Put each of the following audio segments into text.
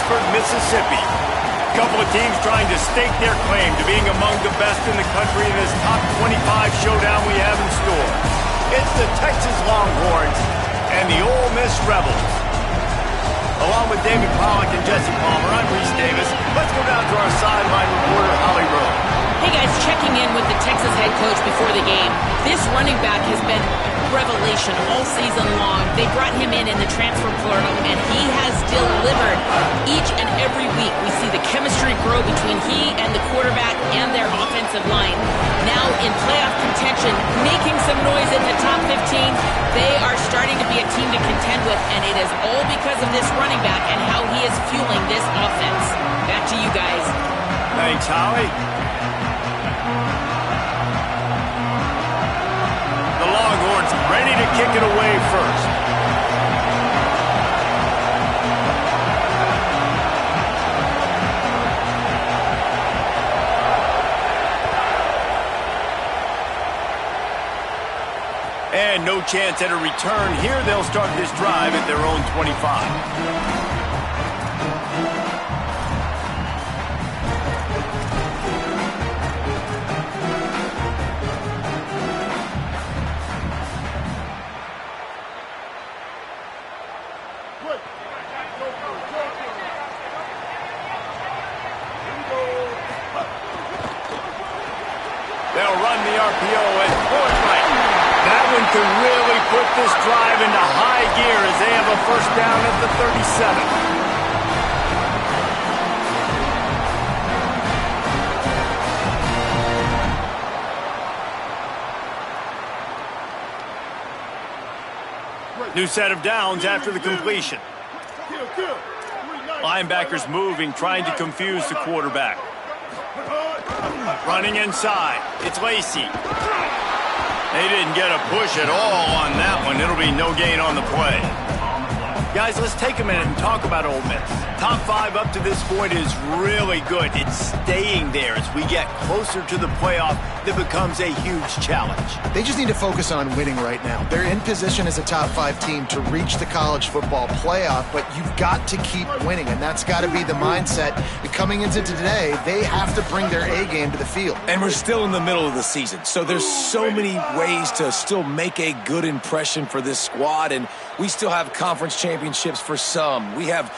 Oxford, Mississippi. A couple of teams trying to stake their claim to being among the best in the country in this top 25 showdown we have in store. It's the Texas Longhorns and the Ole Miss Rebels. Along with David Pollack and Jesse Palmer, I'm Reese Davis. Let's go down to our sideline reporter, Holly Rowe. Hey guys, checking in with the Texas head coach before the game. This running back has been revelation all season long. They brought him in the transfer portal, and he has delivered. Each and every week, we see the chemistry grow between he and the quarterback and their offensive line. Now in playoff contention, making some noise in the top 15, they are starting to be a team to contend with, and it is all because of this running back and how he is fueling this offense. Back to you guys. Thanks, Holly. The Longhorns ready to kick it away first. And no chance at a return here. They'll start this drive at their own 25. They'll run the RPO at point right. That one could really put this drive into high gear as they have a first down at the 37. New set of downs after the completion. Linebackers moving, trying to confuse the quarterback. Running inside. It's Lacey. They didn't get a push at all on that one. It'll be no gain on the play. Guys, let's take a minute and talk about Ole Miss. Top 5 up to this point is really good. It's staying there as we get closer to the playoff. That becomes a huge challenge. They just need to focus on winning right now. They're in position as a top 5 team to reach the college football playoff, but you've got to keep winning, and that's got to be the mindset. And coming into today, they have to bring their A game to the field. And we're still in the middle of the season, so there's so many ways to still make a good impression for this squad, and we still have conference championships for some. We have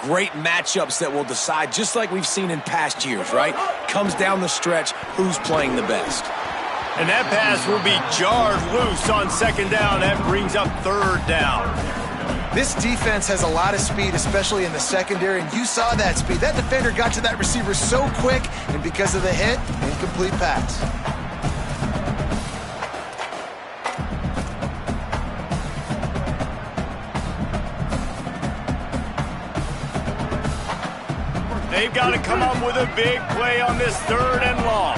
great matchups that will decide, just like we've seen in past years, right? Comes down the stretch, who's playing the best. And that pass will be jarred loose on second down. That brings up third down. This defense has a lot of speed, especially in the secondary, and you saw that speed. That defender got to that receiver so quick, and because of the hit, incomplete pass. They've got to come up with a big play on this third and long.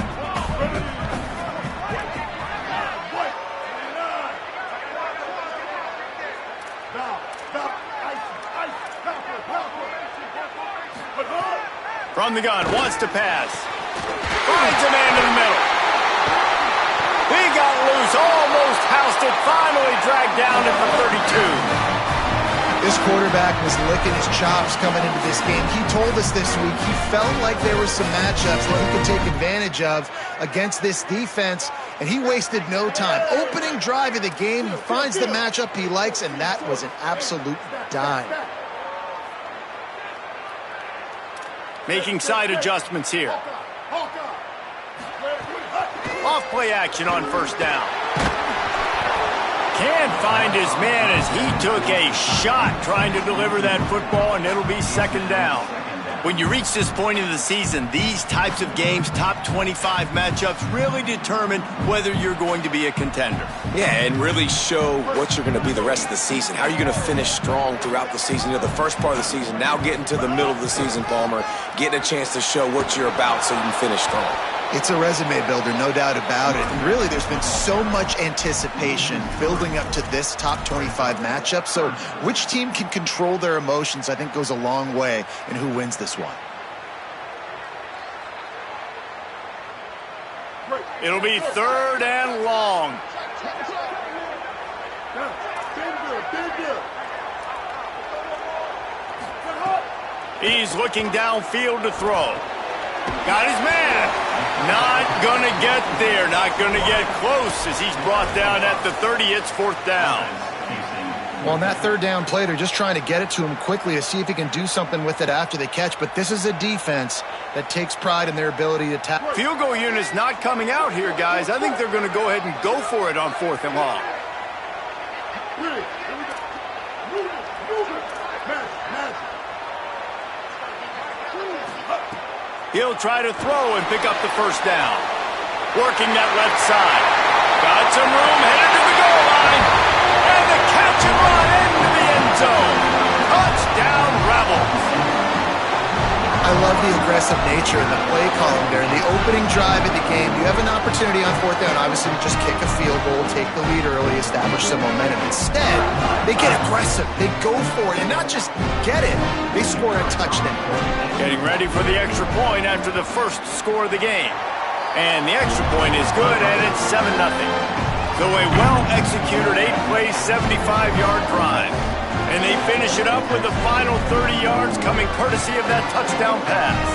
From the gun, wants to pass. Finds a man in the middle. He got loose, almost housed it, finally dragged down at the 32. This quarterback was licking his chops coming into this game. He told us this week he felt like there were some matchups that he could take advantage of against this defense, and he wasted no time. Opening drive of the game, he finds the matchup he likes, and that was an absolute dime. Making side adjustments here. Off play action on first down. Can't find his man as he took a shot trying to deliver that football, and it'll be second down. When you reach this point in the season, these types of games, top 25 matchups, really determine whether you're going to be a contender. Yeah, and really show what you're going to be the rest of the season. How are you going to finish strong throughout the season? You know, the first part of the season, now getting to the middle of the season, Palmer, getting a chance to show what you're about so you can finish strong. It's a resume builder, no doubt about it. And really, there's been so much anticipation building up to this top 25 matchup. So which team can control their emotions, I think, goes a long way in who wins this one. It'll be third and long. He's looking downfield to throw. Got his man. Not going to get there. Not going to get close as he's brought down at the 30. It's 4th down. Well, on that 3rd down play, they're just trying to get it to him quickly to see if he can do something with it after the catch. But this is a defense that takes pride in their ability to tackle. Field goal unit's not coming out here, guys. I think they're going to go ahead and go for it on 4th and long. He'll try to throw and pick up the 1st down. Working that left side. Got some room, headed to the goal line. And the catch and run into the end zone. Touchdown, Rebels. I love the aggressive nature and the play calling there. In the opening drive of the game, you have an opportunity on 4th down, obviously, to just kick a field goal, take the lead early, establish some momentum. Instead, they get aggressive. They go for it, and not just get it, they score a touchdown. Getting ready for the extra point after the first score of the game. And the extra point is good, and it's 7-0. So a well-executed 8-play, 75-yard drive. And they finish it up with the final 30 yards coming courtesy of that touchdown pass.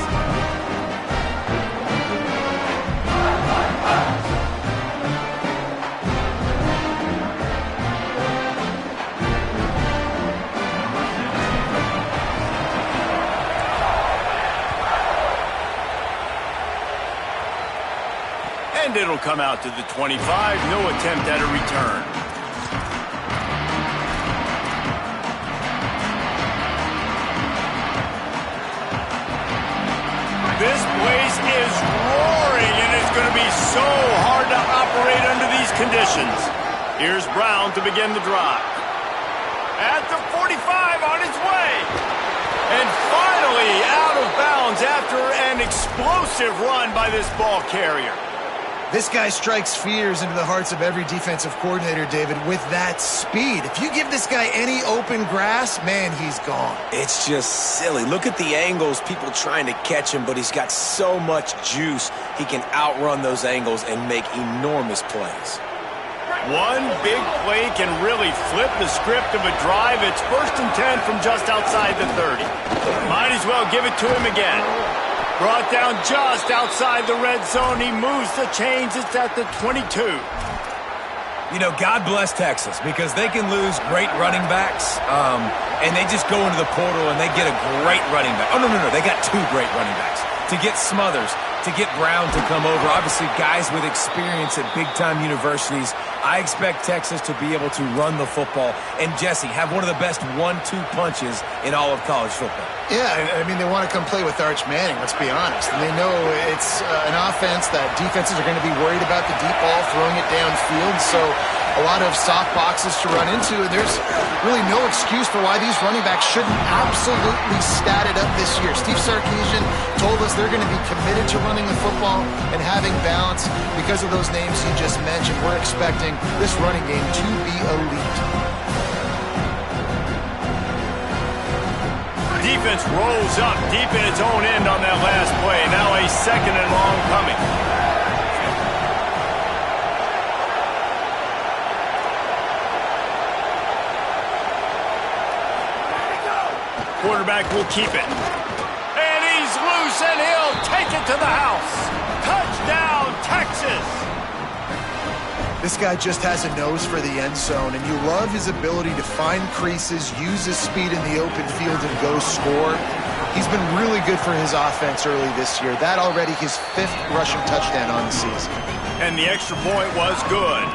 And it'll come out to the 25. No attempt at a return. This place is roaring, and it's going to be so hard to operate under these conditions. Here's Brown to begin the drive. At the 45 on his way. And finally out of bounds after an explosive run by this ball carrier. This guy strikes fears into the hearts of every defensive coordinator, David, with that speed. If you give this guy any open grass, man, he's gone. It's just silly. Look at the angles, people trying to catch him, but he's got so much juice. He can outrun those angles and make enormous plays. One big play can really flip the script of a drive. It's 1st and 10 from just outside the 30. Might as well give it to him again. Brought down just outside the red zone. He moves the chains. It's at the 22. You know, God bless Texas, because they can lose great running backs, and they just go into the portal and they get a great running back. Oh, no, they got 2 great running backs. To get Smothers, to get Brown to come over, obviously guys with experience at big-time universities. I expect Texas to be able to run the football and, Jesse, have one of the best 1-2 punches in all of college football. Yeah, I mean, they want to come play with Arch Manning, let's be honest. And they know it's an offense that defenses are going to be worried about the deep ball, throwing it downfield. So a lot of soft boxes to run into, and there's really no excuse for why these running backs shouldn't absolutely stat it up this year. Steve Sarkisian told us they're going to be committed to running the football and having balance. Because of those names you just mentioned, we're expecting this running game to be elite. Defense rolls up deep in its own end on that last play. Now a 2nd and long coming. Quarterback will keep it. And he's loose, and he'll take it to the house. Touchdown, Texas! This guy just has a nose for the end zone, and you love his ability to find creases, use his speed in the open field, and go score. He's been really good for his offense early this year. That already his 5th rushing touchdown on the season. And the extra point was good.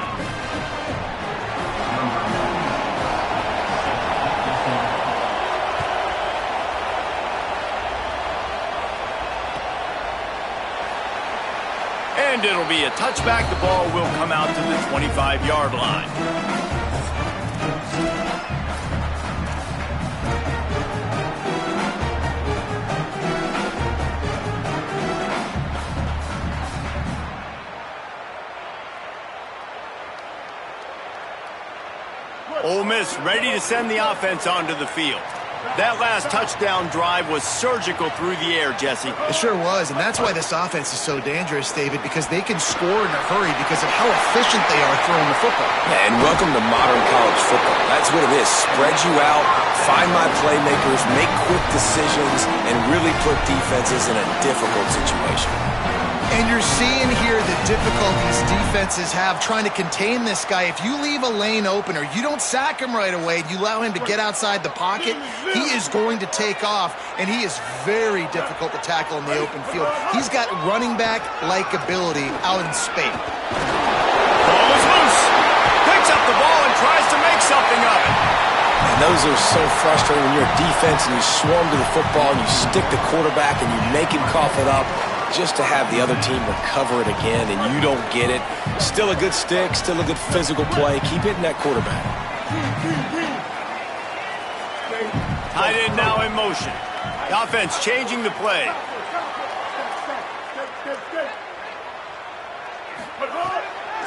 And it'll be a touchback. The ball will come out to the 25-yard line. Ole Miss ready to send the offense onto the field. That last touchdown drive was surgical through the air, Jesse. It sure was, and that's why this offense is so dangerous, David, because they can score in a hurry because of how efficient they are throwing the football. Yeah, and welcome to modern college football. That's what it is. Spread you out, find my playmakers, make quick decisions, and really put defenses in a difficult situation. And you're seeing here the difficulties defenses have trying to contain this guy. If you leave a lane open or you don't sack him right away, you allow him to get outside the pocket, he is going to take off, and he is very difficult to tackle in the open field. He's got running back-like ability out in space. Ball is loose. Picks up the ball and tries to make something of it. And those are so frustrating when you're a defense and you swarm to the football and you stick the quarterback and you make him cough it up, just to have the other team recover it again and you don't get it. Still a good stick, still a good physical play. Keep hitting that quarterback. Tight end now in motion. The offense changing the play.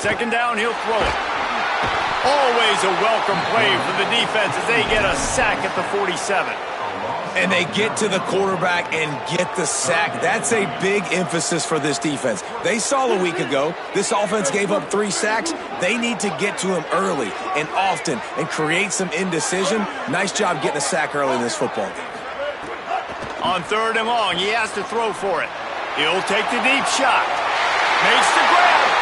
Second down, he'll throw it. Always a welcome play for the defense as they get a sack at the 47. And they get to the quarterback and get the sack. That's a big emphasis for this defense. They saw a week ago, this offense gave up 3 sacks. They need to get to him early and often and create some indecision. Nice job getting a sack early in this football game. On 3rd and long, he has to throw for it. He'll take the deep shot. Makes the grab.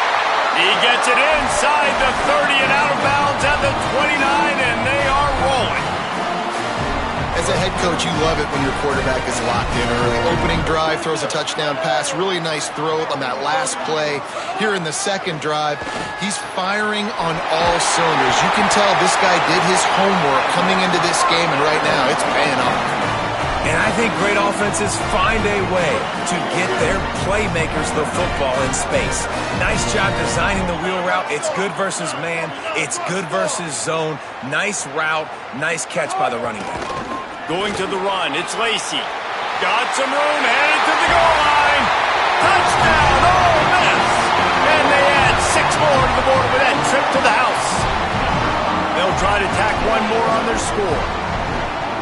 He gets it inside the 30 and out of bounds at the 29, and they are rolling. As a head coach, you love it when your quarterback is locked in early. Opening drive, throws a touchdown pass. Really nice throw on that last play. Here in the second drive, he's firing on all cylinders. You can tell this guy did his homework coming into this game, and right now it's paying off. And I think great offenses find a way to get their playmakers the football in space. Nice job designing the wheel route. It's good versus man. It's good versus zone. Nice route. Nice catch by the running back. Going to the run, it's Lacy. Got some room, headed to the goal line. Touchdown, Ole Miss! And they add 6 more to the board with that trip to the house. They'll try to tack one more on their score.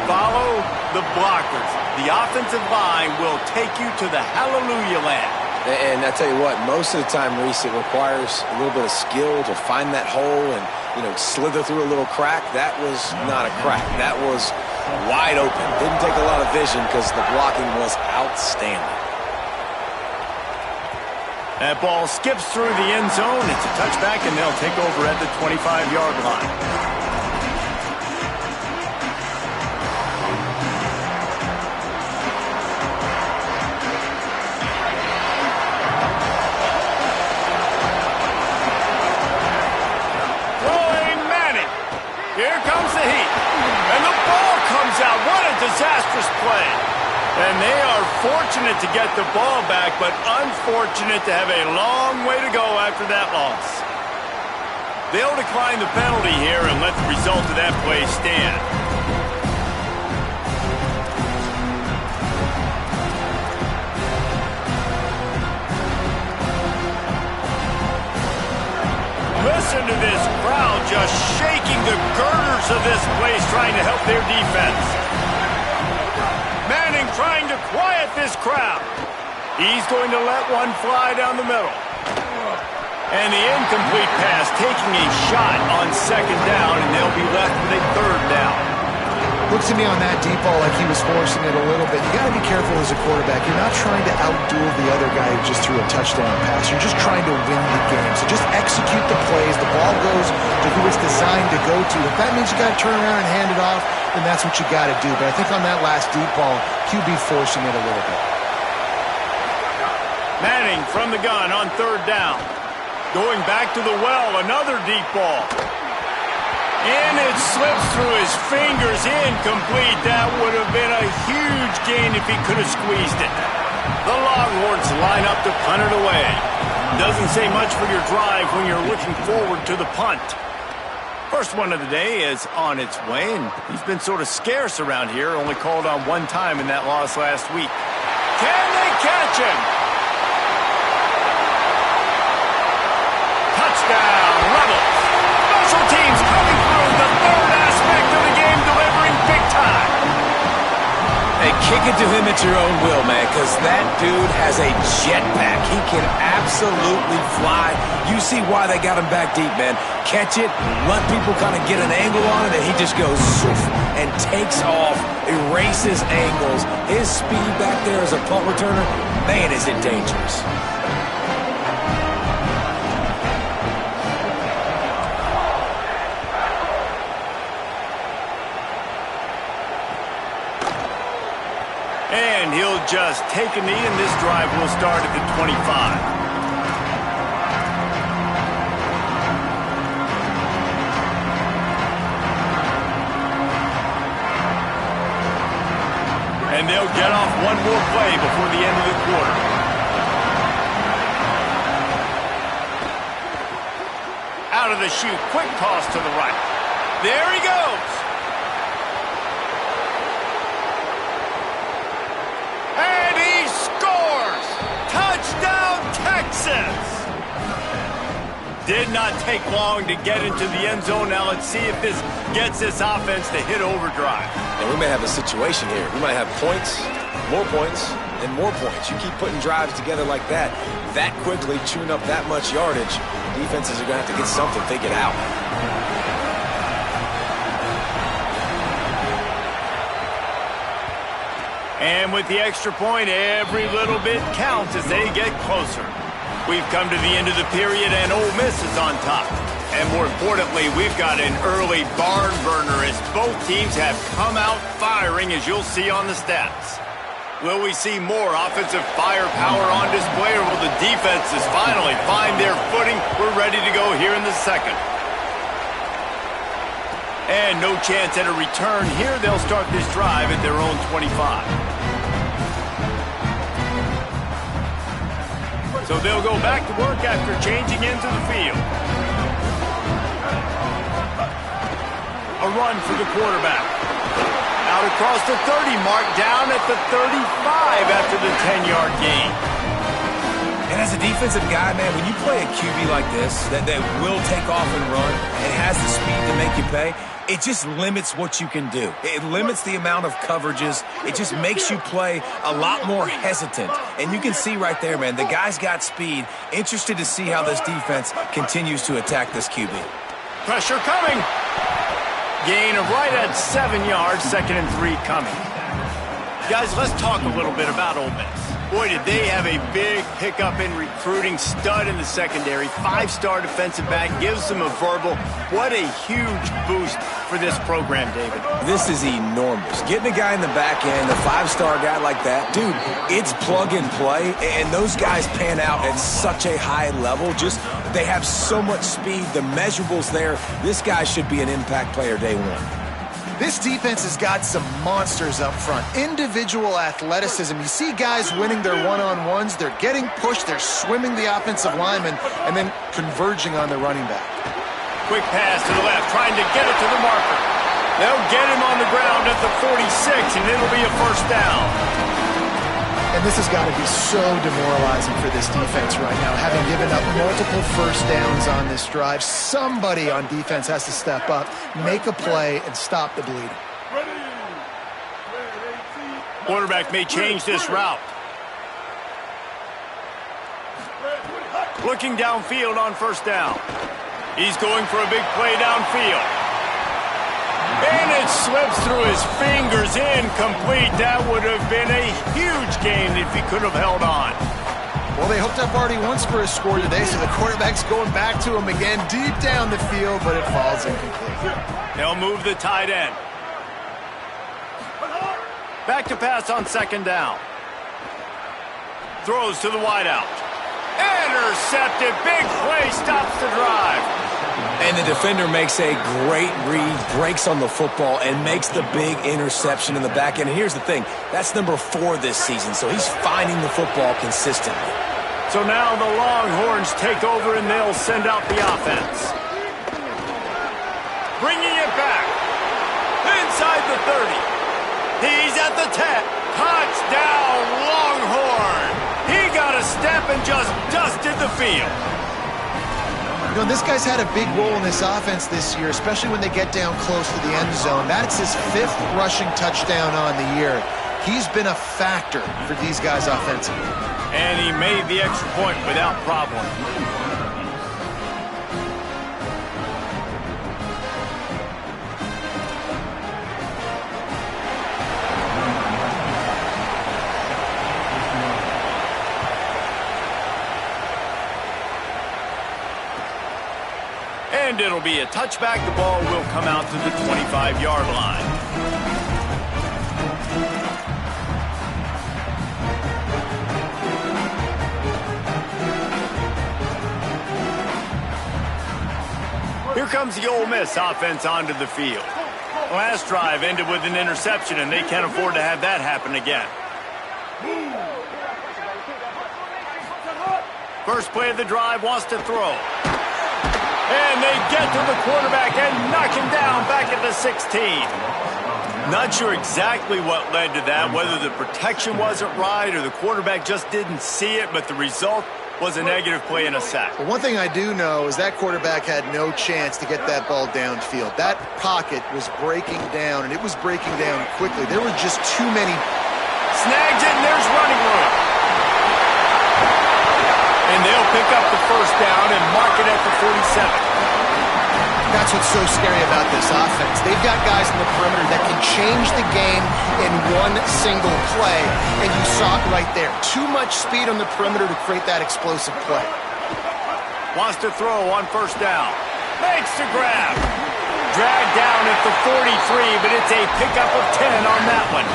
Follow the blockers. The offensive line will take you to the hallelujah land. And I tell you what, most of the time, Reese, it requires a little bit of skill to find that hole and, slither through a little crack. That was not a crack. That was wide open. Didn't take a lot of vision because the blocking was outstanding. That ball skips through the end zone. It's a touchback, and they'll take over at the 25-yard line. Here comes the heat, and the ball comes out. What a disastrous play. And they are fortunate to get the ball back, but unfortunate to have a long way to go after that loss. They'll decline the penalty here and let the result of that play stand. Listen to this crowd just shaking the girders of this place, trying to help their defense. Manning trying to quiet this crowd. He's going to let one fly down the middle. And the incomplete pass taking a shot on 2nd down, and they'll be left with a 3rd down. Looks to me on that deep ball like he was forcing it a little bit. You got to be careful as a quarterback. You're not trying to outduel the other guy who just threw a touchdown pass. You're just trying to win the game. So just execute the plays. The ball goes to who it's designed to go to. If that means you got to turn around and hand it off, then that's what you got to do. But I think on that last deep ball, QB forcing it a little bit. Manning from the gun on 3rd down. Going back to the well, another deep ball. And it slips through his fingers, incomplete. That would have been a huge gain if he could have squeezed it. The Longhorns line up to punt it away. Doesn't say much for your drive when you're looking forward to the punt. First one of the day is on its way, and he's been sort of scarce around here, only called on 1 time in that loss last week. Can they catch him? Touchdown, Rebels. Special teams coming through, the 3rd aspect of the game, delivering big time. Kick it to him at your own will, man, because that dude has a jetpack. He can absolutely fly. You see why they got him back deep, man. Catch it, let people kind of get an angle on it, and he just goes zoof, and takes off, erases angles. His speed back there as a punt returner, man, is it dangerous. And he'll just take a knee, and this drive will start at the 25. And they'll get off one more play before the end of the quarter. Out of the chute, quick toss to the right. There he goes. And he scores! Touchdown, Texas! Did not take long to get into the end zone. Now let's see if this gets this offense to hit overdrive. And we may have a situation here. We might have points, and more points. You keep putting drives together like that quickly, chewing up that much yardage, defenses are going to have to get something figured out. And with the extra point, every little bit counts as they get closer. We've come to the end of the period, and Ole Miss is on top. And more importantly, we've got an early barn burner as both teams have come out firing, as you'll see on the stats. Will we see more offensive firepower on display, or will the defenses finally find their footing? We're ready to go here in the second. And no chance at a return here. They'll start this drive at their own 25. So they'll go back to work after changing into the field. A run for the quarterback. Out across the 30 mark, down at the 35 after the 10-yard gain. And as a defensive guy, man, when you play a QB like this, that will take off and run and has the speed to make you pay, it just limits what you can do. It limits the amount of coverages. It just makes you play a lot more hesitant. And you can see right there, man, the guy's got speed. Interested to see how this defense continues to attack this QB. Pressure coming. Gain of right at 7 yards, 2nd and 3 coming. Guys, let's talk a little bit about Ole Miss. Boy, did they have a big pickup in recruiting. Stud in the secondary. 5-star defensive back. Gives them a verbal. What a huge boost for this program, David. This is enormous. Getting a guy in the back end, a 5-star guy like that, dude, it's plug and play, and those guys pan out at such a high level. Just, they have so much speed. The measurables there. This guy should be an impact player day one. This defense has got some monsters up front. Individual athleticism. You see guys winning their one-on-ones. They're getting pushed. They're swimming the offensive lineman and then converging on the running back. Quick pass to the left, trying to get it to the marker. They'll get him on the ground at the 46, and it'll be a first down. And this has got to be so demoralizing for this defense right now, having given up multiple first downs on this drive. Somebody on defense has to step up, make a play, and stop the bleeding. Quarterback may change this route. Looking downfield on first down. He's going for a big play downfield. And it slips through his fingers, incomplete. That would have been a huge gain if he could have held on. Well, they hooked up already once for a score today, so the quarterback's going back to him again deep down the field, but it falls incomplete. They'll move the tight end. Back to pass on second down. Throws to the wideout. Intercepted. Big play stops the drive. And the defender makes a great read, breaks on the football, and makes the big interception in the back end. And here's the thing, that's number 4 this season, so he's finding the football consistently. So now the Longhorns take over, and they'll send out the offense. Bringing it back. Inside the 30. He's at the 10. Touchdown, Longhorn. He got a step and just dusted the field. You know, this guy's had a big role in this offense this year, especially when they get down close to the end zone. That's his 5th rushing touchdown on the year. He's been a factor for these guys offensively. And he made the extra point without problem. And it'll be a touchback. The ball will come out to the 25-yard line. Here comes the Ole Miss offense onto the field. Last drive ended with an interception, and they can't afford to have that happen again. First play of the drive, wants to throw. And they get to the quarterback and knock him down back at the 16. Not sure exactly what led to that, whether the protection wasn't right or the quarterback just didn't see it, but the result was a negative play and a sack. Well, one thing I do know is that quarterback had no chance to get that ball downfield. That pocket was breaking down, and it was breaking down quickly. There were just too many. Snags it, and there's running room. And they'll pick up the first down and mark it at the 47. That's what's so scary about this offense. They've got guys in the perimeter that can change the game in one single play, and you saw it right there. Too much speed on the perimeter to create that explosive play. Wants to throw on first down. Makes the grab. Dragged down at the 43, but it's a pickup of 10 on that one.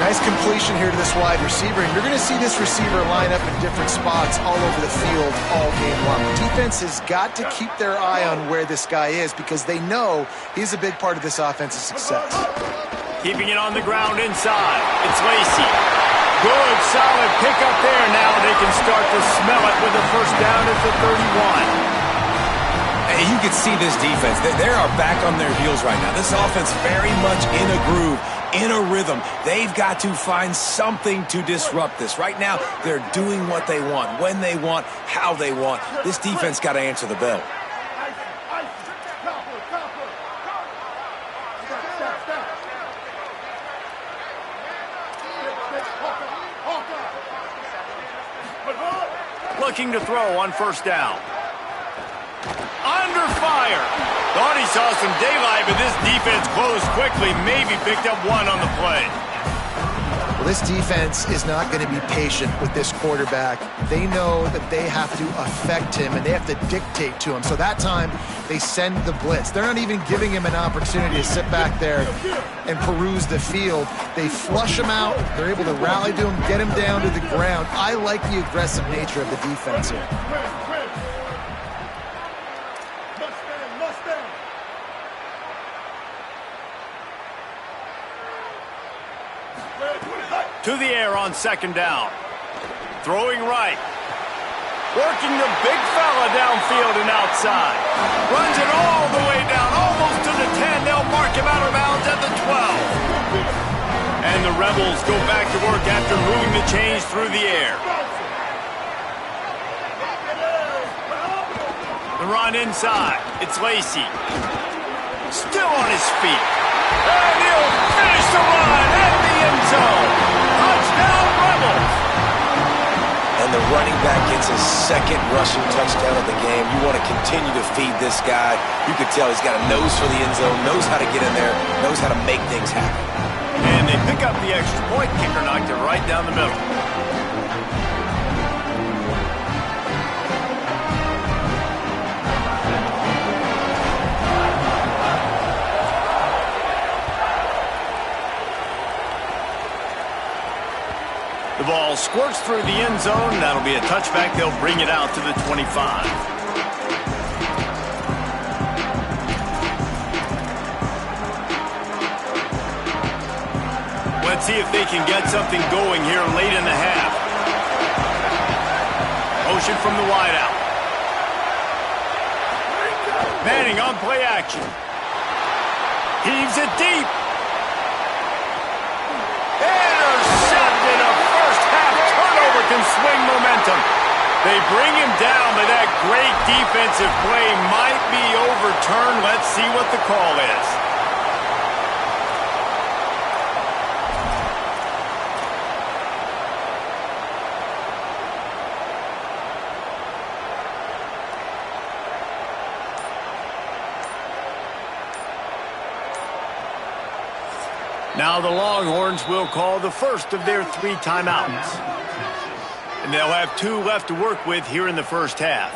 Nice completion here to this wide receiver, and you're going to see this receiver line up in different spots all over the field all game long. Defense has got to keep their eye on where this guy is because they know he's a big part of this offense's success. Keeping it on the ground inside. It's Lacy. Good, solid pickup there. Now they can start to smell it with a first down at the 31. You can see this defense. They are back on their heels right now. This offense very much in a groove, in a rhythm. They've got to find something to disrupt this. Right now, they're doing what they want, when they want, how they want. This defense got to answer the bell. Looking to throw on first down. Under fire. Thought he saw some daylight, but this defense closed quickly. Maybe picked up one on the play. Well, this defense is not going to be patient with this quarterback. They know that they have to affect him, and they have to dictate to him. So that time, they send the blitz. They're not even giving him an opportunity to sit back there and peruse the field. They flush him out. They're able to rally to him, get him down to the ground. I like the aggressive nature of the defense here. To the air on second down. Throwing right. Working the big fella downfield and outside. Runs it all the way down, almost to the 10. They'll mark him out of bounds at the 12. And the Rebels go back to work after moving the chains through the air. The run inside. It's Lacy. Still on his feet. And he'll finish the run at the end zone. Touchdown, Rebels. And the running back gets his second rushing touchdown of the game. You want to continue to feed this guy. You could tell he's got a nose for the end zone, knows how to get in there, knows how to make things happen. And they pick up the extra point. Kicker knocked it right down the middle. The ball squirts through the end zone. That'll be a touchback. They'll bring it out to the 25. Let's see if they can get something going here late in the half. Motion from the wideout. Manning on play action. Heaves it deep. Intercepted. A first half turnover can swing momentum. They bring him down, but that great defensive play might be overturned. Let's see what the call is. Now the Longhorns will call the first of their 3 timeouts. And they'll have 2 left to work with here in the first half.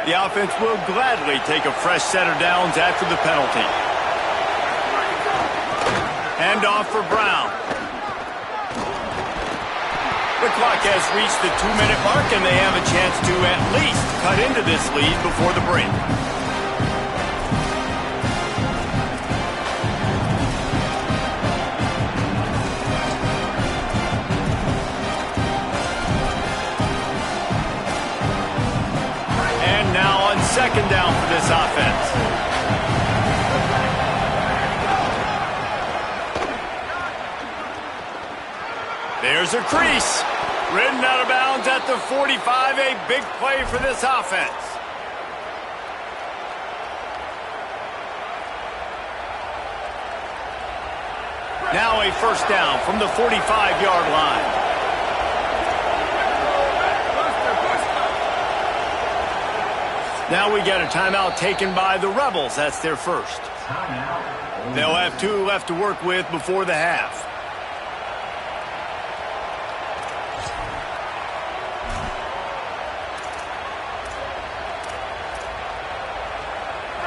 The offense will gladly take a fresh set of downs after the penalty. Hand off for Brown. The clock has reached the 2-minute mark, and they have a chance to at least cut into this lead before the break. And now on second down for this offense. There's a crease. Ridden out of bounds at the 45, a big play for this offense. Now a first down from the 45-yard line. Now we got a timeout taken by the Rebels. That's their first. They'll have 2 left to work with before the half.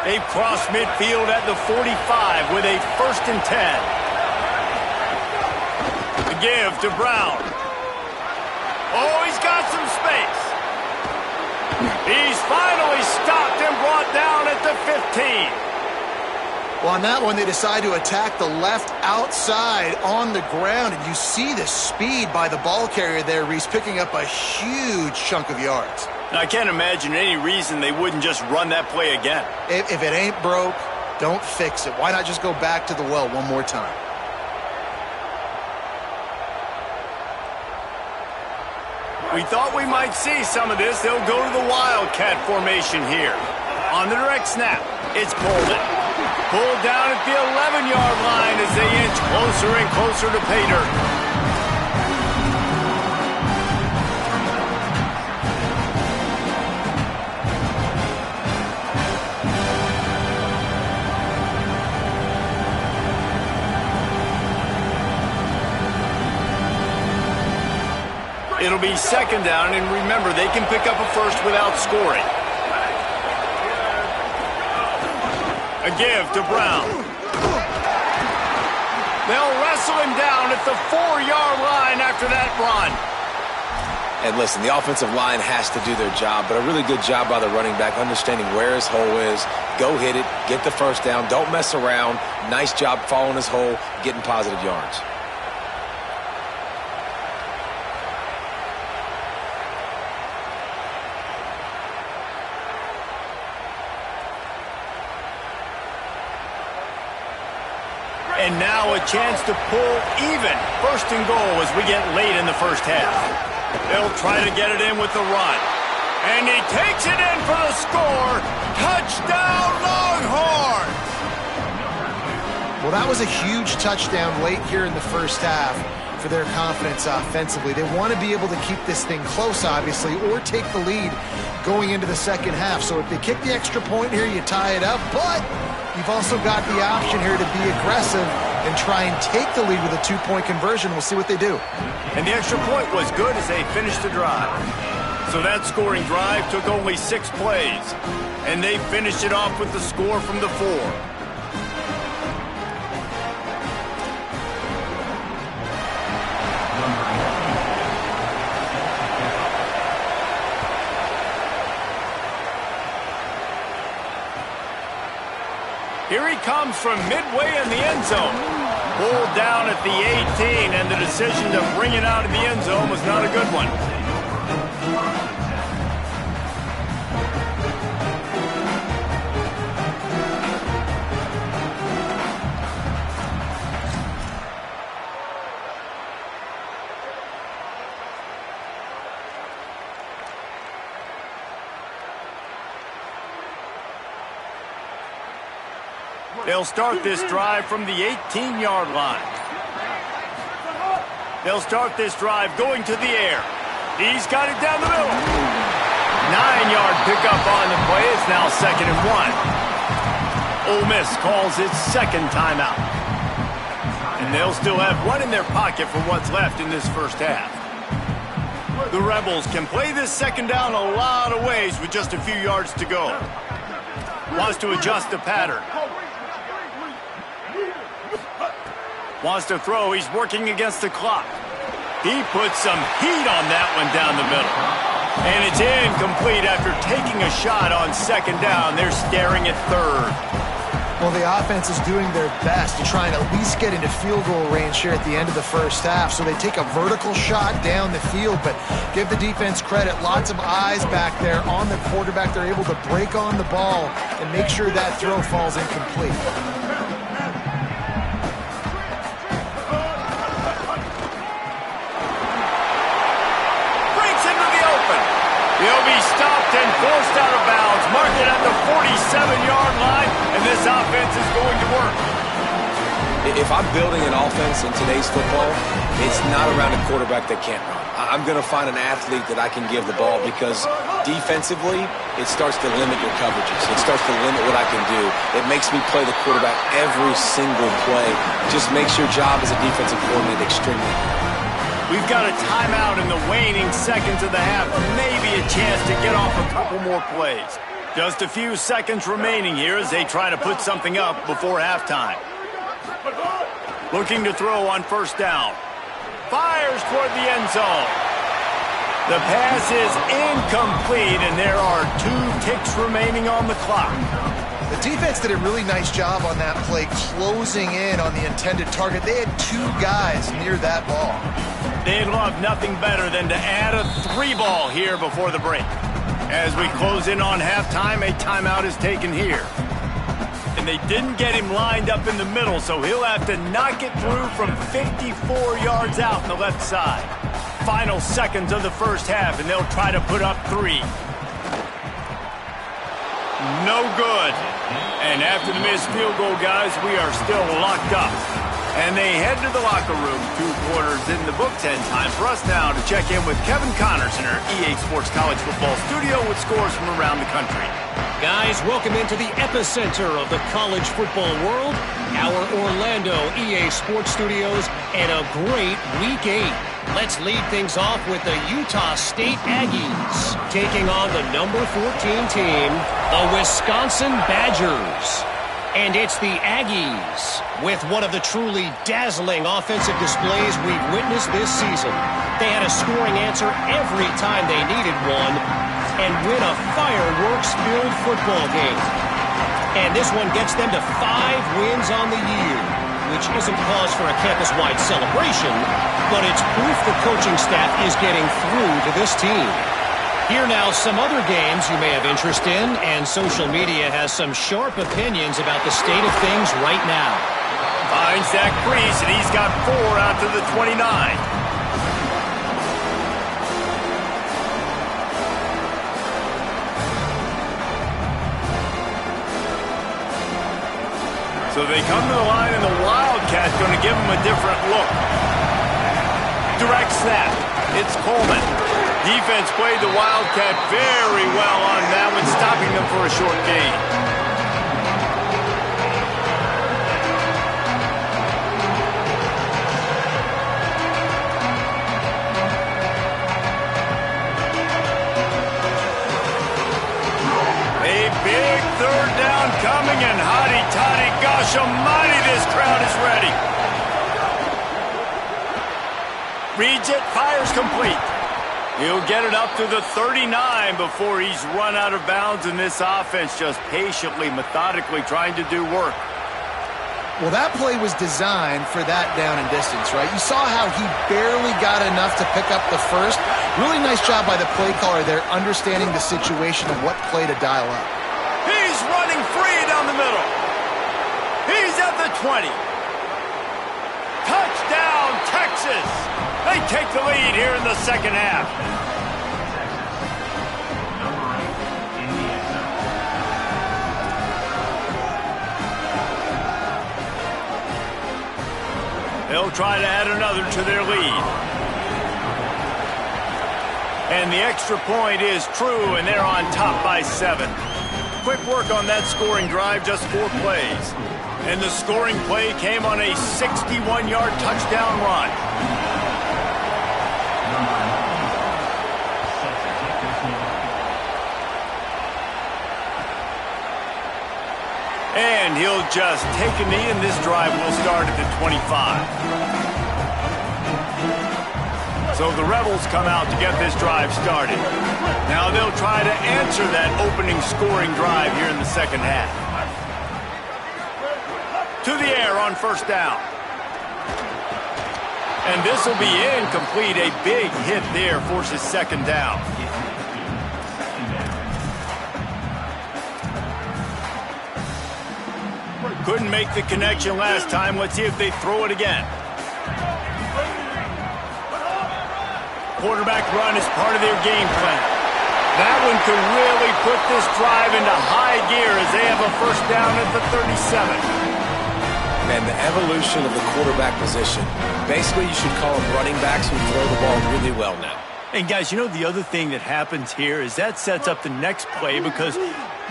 They've crossed midfield at the 45 with a 1st and 10. The give to Brown. Oh, he's got some space. He's finally stopped and brought down at the 15. Well, on that one, they decide to attack the left outside on the ground, and you see the speed by the ball carrier there, Reese, picking up a huge chunk of yards. Now, I can't imagine any reason they wouldn't just run that play again. If it ain't broke, don't fix it. Why not just go back to the well one more time? We thought we might see some of this. They'll go to the Wildcat formation here. On the direct snap, it's Coleman. Pulled down at the 11-yard line as they inch closer and closer to pay dirt. It'll be second down, and remember, they can pick up a first without scoring. A give to Brown. They'll wrestle him down at the 4-yard line after that run. And listen, the offensive line has to do their job, but a really good job by the running back, understanding where his hole is. Go hit it, get the first down, don't mess around. Nice job following his hole, getting positive yards. And now a chance to pull even. 1st and goal as we get late in the first half. They'll try to get it in with the run. And he takes it in for the score. Touchdown, Longhorns! Well, that was a huge touchdown late here in the first half for their confidence offensively. They want to be able to keep this thing close, obviously, or take the lead going into the second half. So if they kick the extra point here, you tie it up. But you've also got the option here to be aggressive and try and take the lead with a 2-point conversion. We'll see what they do. And the extra point was good as they finished the drive. So that scoring drive took only 6 plays. And they finished it off with the score from the 4. Here he comes from midway in the end zone. Pulled down at the 18, and the decision to bring it out of the end zone was not a good one. They'll start this drive from the 18-yard line. They'll start this drive going to the air. He's got it down the middle. 9-yard pickup on the play. It's now 2nd and 1. Ole Miss calls its second timeout. And they'll still have one in their pocket for what's left in this first half. The Rebels can play this second down a lot of ways with just a few yards to go. Wants to adjust the pattern. Wants to throw. He's working against the clock. He puts some heat on that one down the middle. And it's incomplete after taking a shot on second down. They're staring at third. Well, the offense is doing their best to try and at least get into field goal range here at the end of the first half. So they take a vertical shot down the field, but give the defense credit. Lots of eyes back there on the quarterback. They're able to break on the ball and make sure that throw falls incomplete. He'll be stopped and forced out of bounds. Mark it at the 47-yard line, and this offense is going to work. If I'm building an offense in today's football, it's not around a quarterback that can't run. I'm going to find an athlete that I can give the ball because defensively, it starts to limit your coverages. It starts to limit what I can do. It makes me play the quarterback every single play. Just makes your job as a defensive coordinator extremely hard. We've got a timeout in the waning seconds of the half. Maybe a chance to get off a couple more plays. Just a few seconds remaining here as they try to put something up before halftime. Looking to throw on first down. Fires toward the end zone. The pass is incomplete, and there are 2 ticks remaining on the clock. The defense did a really nice job on that play, closing in on the intended target. They had 2 guys near that ball. They'd love nothing better than to add a 3-ball here before the break. As we close in on halftime, a timeout is taken here. And they didn't get him lined up in the middle, so he'll have to knock it through from 54 yards out on the left side. Final seconds of the first half, and they'll try to put up 3. No good. And after the missed field goal, guys, we are still locked up. And they head to the locker room. 2 quarters in the books, and time for us now to check in with Kevin Connors in our EA Sports College Football studio with scores from around the country. Guys, welcome into the epicenter of the college football world, our Orlando EA Sports Studios, and a great Week 8. Let's lead things off with the Utah State Aggies, taking on the number 14 team, the Wisconsin Badgers. And it's the Aggies with one of the truly dazzling offensive displays we've witnessed this season. They had a scoring answer every time they needed one and win a fireworks-filled football game. And this one gets them to 5 wins on the year, which isn't cause for a campus-wide celebration, but it's proof the coaching staff is getting through to this team. Here now, some other games you may have interest in, and social media has some sharp opinions about the state of things right now. Finds that crease, and he's got 4 out to the 29. So they come to the line, and the Wildcats going to give them a different look. Direct snap. It's Coleman. Defense played the Wildcat very well on that one, stopping them for a short gain. A big 3rd down coming, and hotty toddy, gosh almighty, this crowd is ready. Reads it, fires complete. He'll get it up to the 39 before he's run out of bounds, and this offense just patiently, methodically trying to do work. Well, that play was designed for that down and distance, right? You saw how he barely got enough to pick up the first. Really nice job by the play caller there, understanding the situation and what play to dial up. He's running free down the middle. He's at the 20. Touchdown, Texas! They take the lead here in the second half. They'll try to add another to their lead. And the extra point is true, and they're on top by 7. Quick work on that scoring drive, just 4 plays. And the scoring play came on a 61-yard touchdown run. And he'll just take a knee, and this drive will start at the 25. So the Rebels come out to get this drive started. Now they'll try to answer that opening scoring drive here in the second half. To the air on first down. And this will be incomplete. A big hit there forces second down. Couldn't make the connection last time. Let's see if they throw it again. Quarterback run is part of their game plan. That one could really put this drive into high gear as they have a first down at the 37. Man, the evolution of the quarterback position. Basically, you should call them running backs who throw the ball really well now. And guys, you know the other thing that happens here is that sets up the next play because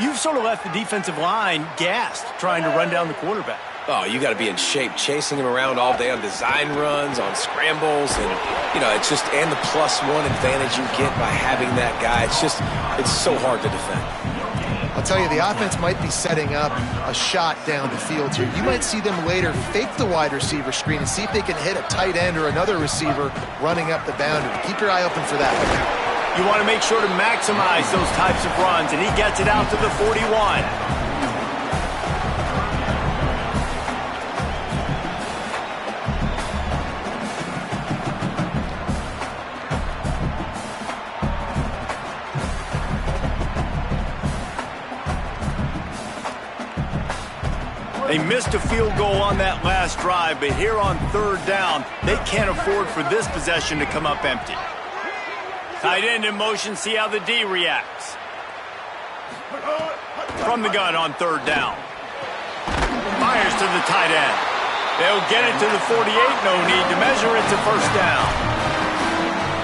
you've sort of left the defensive line gassed trying to run down the quarterback. Oh, you got to be in shape, chasing him around all day on design runs, on scrambles, and, you know, it's just, and the +1 advantage you get by having that guy. It's so hard to defend. I'll tell you, the offense might be setting up a shot down the field here. You might see them later fake the wide receiver screen and see if they can hit a tight end or another receiver running up the boundary. Keep your eye open for that. You want to make sure to maximize those types of runs, and he gets it out to the 41. They missed a field goal on that last drive, but here on third down, they can't afford for this possession to come up empty. Tight end in motion, see how the D reacts. From the gun on third down. Fires to the tight end. They'll get it to the 48, no need to measure it to first down.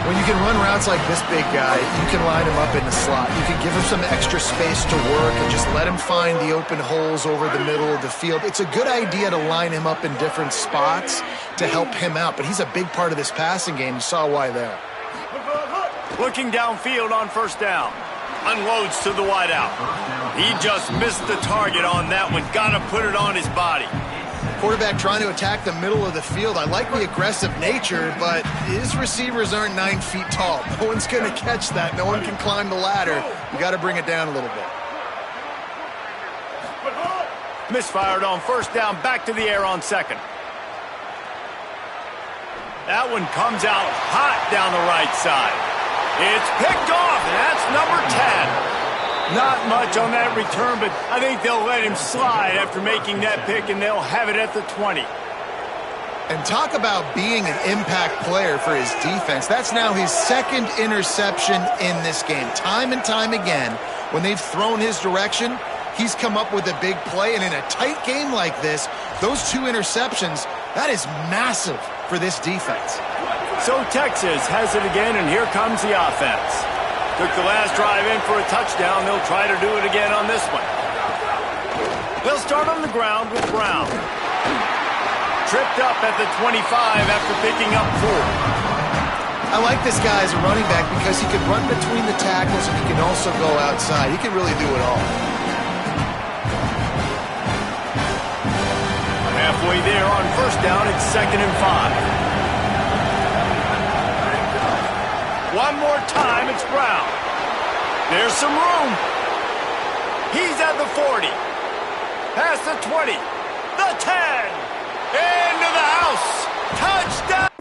When you can run routes like this big guy, you can line him up in the slot. You can give him some extra space to work and just let him find the open holes over the middle of the field. It's a good idea to line him up in different spots to help him out, but he's a big part of this passing game. You saw why there. Looking downfield on first down. Unloads to the wideout. He just missed the target on that one. Got to put it on his body. Quarterback trying to attack the middle of the field. I like the aggressive nature, but his receivers aren't 9 feet tall. No one's going to catch that. No one can climb the ladder. You got to bring it down a little bit. Misfired on first down, back to the air on second. That one comes out hot down the right side. It's picked off, and that's number 10. Not much on that return, but I think they'll let him slide after making that pick, and they'll have it at the 20. And talk about being an impact player for his defense. That's now his second interception in this game. Time and time again, when they've thrown his direction, he's come up with a big play. And in a tight game like this, those 2 interceptions, that is massive for this defense. So Texas has it again, and here comes the offense. Took the last drive in for a touchdown. They'll try to do it again on this one. They'll start on the ground with Brown. Tripped up at the 25 after picking up 4. I like this guy as a running back because he can run between the tackles and he can also go outside. He can really do it all. Halfway there on first down, it's 2nd and 5. One more time, it's Brown. There's some room. He's at the 40. Past the 20. The 10. Into the house. Touchdown.